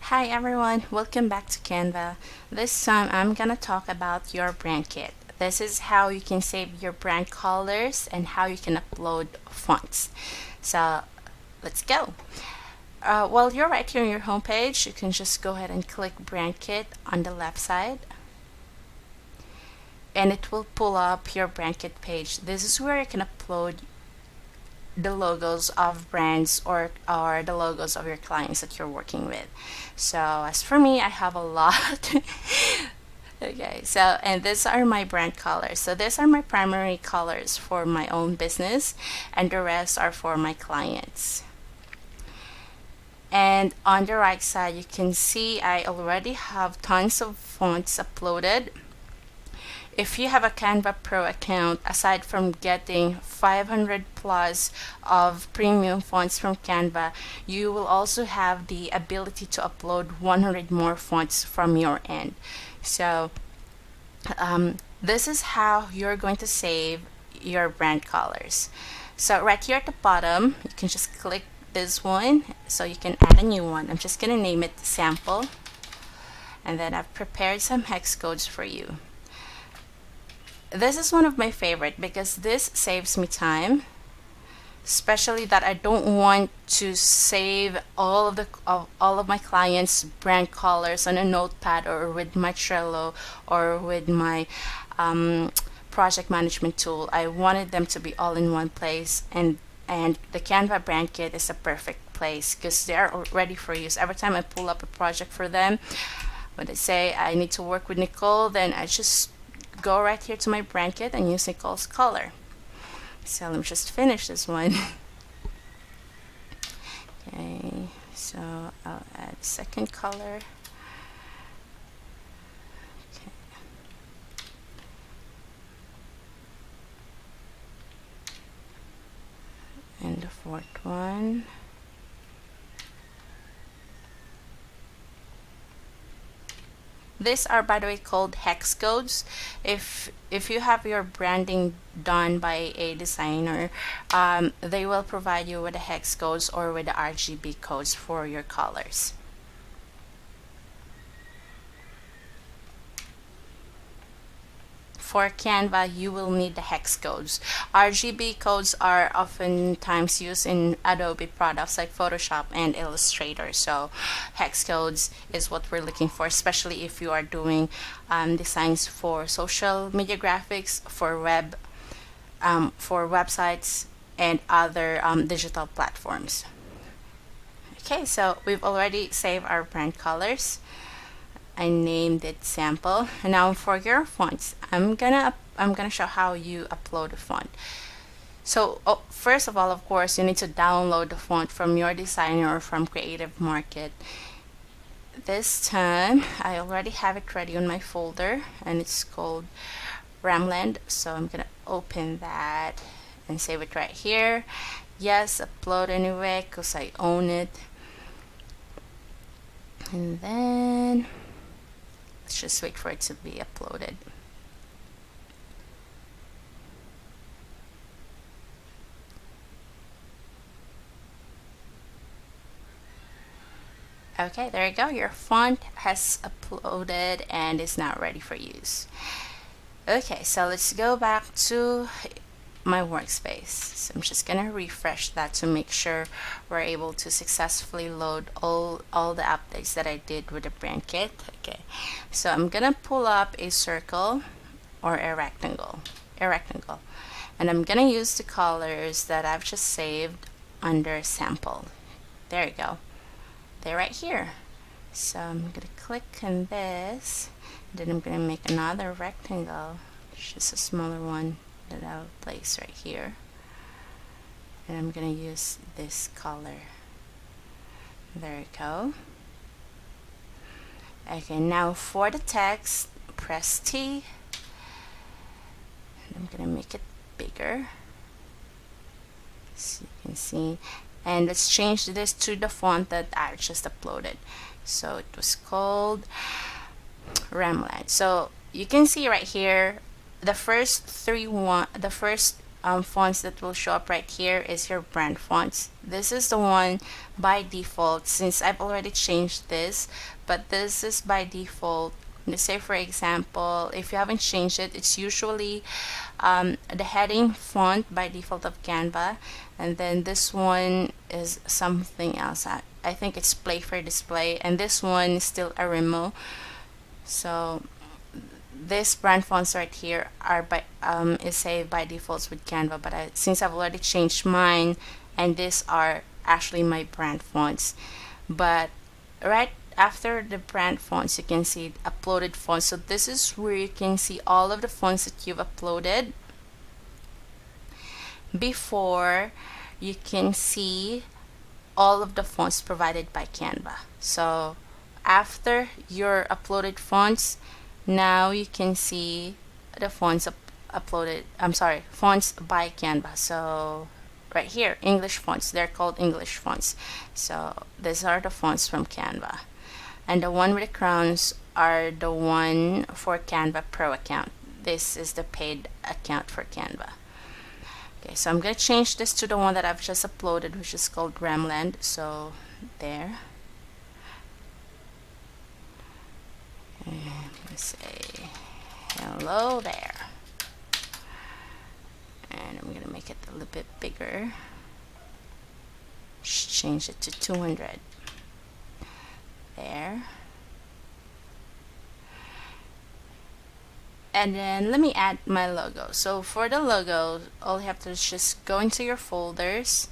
Hi everyone, welcome back to Canva. This time I'm gonna talk about your brand kit. This is how you can save your brand colors and how you can upload fonts. So let's go. While you're right here on your homepage, you can just go ahead and click brand kit on the left side and it will pull up your brand kit page. This is where you can upload the logos of brands or the logos of your clients that you're working with. So as for me, I have a lot. Okay, so and these are my brand colors. So these are my primary colors for my own business and the rest are for my clients. And on the right side, you can see I already have tons of fonts uploaded. If you have a Canva Pro account, aside from getting 500 plus of premium fonts from Canva, you will also have the ability to upload 100 more fonts from your end. So this is how you're going to save your brand colors. So right here at the bottom, you can just click this one so you can add a new one. I'm just going to name it sample, and then I've prepared some hex codes for you. This is one of my favorite because this saves me time, especially that I don't want to save all of my clients' brand colors on a notepad or with my Trello or with my project management tool. I wanted them to be all in one place, and the Canva brand kit is a perfect place because they are all ready for use. Every time I pull up a project for them, when they say I need to work with Nicole, then I just go right here to my brand kit and use Nicole's color. So let me just finish this one. Okay, so I'll add second color. Okay. And the fourth one. These are, by the way, called hex codes. If you have your branding done by a designer, they will provide you with the hex codes or with the RGB codes for your colors. For Canva, you will need the hex codes. RGB codes are oftentimes used in Adobe products like Photoshop and Illustrator. So hex codes is what we're looking for, especially if you are doing designs for social media graphics, for websites, and other digital platforms. Okay, so we've already saved our brand colors. I named it sample. And now for your fonts, I'm gonna show how you upload a font. So first of all, of course, you need to download the font from your designer or from Creative Market. This time I already have it ready on my folder and it's called Ramland. So I'm gonna open that and save it right here. Yes, upload anyway because I own it. And then let's just wait for it to be uploaded. Okay, there you go. Your font has uploaded and is now ready for use. Okay, so let's go back to my workspace. So I'm just gonna refresh that to make sure we're able to successfully load all the updates that I did with the brand kit. Okay, so I'm gonna pull up a circle or a rectangle, and I'm gonna use the colors that I've just saved under sample. There you go, they're right here. So I'm gonna click on this, then I'm gonna make another rectangle, just a smaller one that I'll place right here, and I'm gonna use this color. There you go. Okay, now for the text, press T, and I'm gonna make it bigger so you can see, and let's change this to the font that I just uploaded. So it was called Ramland. So you can see right here the first fonts that will show up right here is your brand fonts. This is the one by default, since I've already changed this, but this is by default. Let's say for example, if you haven't changed it, it's usually the heading font by default of Canva, and then this one is something else. I think it's Play for Display, and this one is still a Remo. So this brand fonts right here are by is saved by defaults with Canva, but since I've already changed mine, and these are actually my brand fonts. But right after the brand fonts, you can see uploaded fonts. So this is where you can see all of the fonts that you've uploaded. Before, you can see all of the fonts provided by Canva. So after your uploaded fonts, now you can see the fonts uploaded. Fonts by Canva. So right here, English fonts. They're called English fonts. So these are the fonts from Canva. And the one with the crowns are the one for Canva Pro account. This is the paid account for Canva. Okay, so I'm going to change this to the one that I've just uploaded, which is called Ramland. So there. And let's say hello there. And I'm going to make it a little bit bigger. Just change it to 200. There. And then let me add my logo. So for the logo, all you have to do is just go into your folders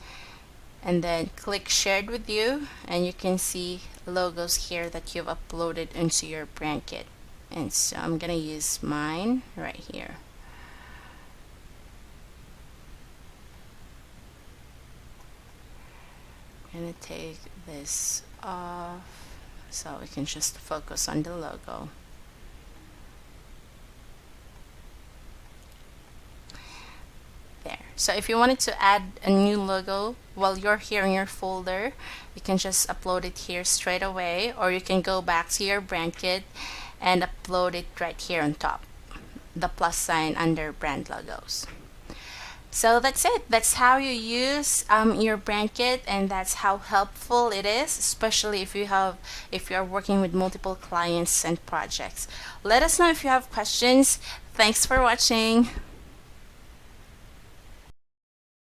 and then click shared with you, and you can see logos here that you've uploaded into your brand kit. And so I'm gonna use mine right here. I'm gonna take this off so we can just focus on the logo. There. So if you wanted to add a new logo while you're here in your folder, you can just upload it here straight away, or you can go back to your brand kit and upload it right here on top, the plus sign under brand logos. So that's it. That's how you use your brand kit, and that's how helpful it is, especially if you are working with multiple clients and projects. Let us know if you have questions. Thanks for watching.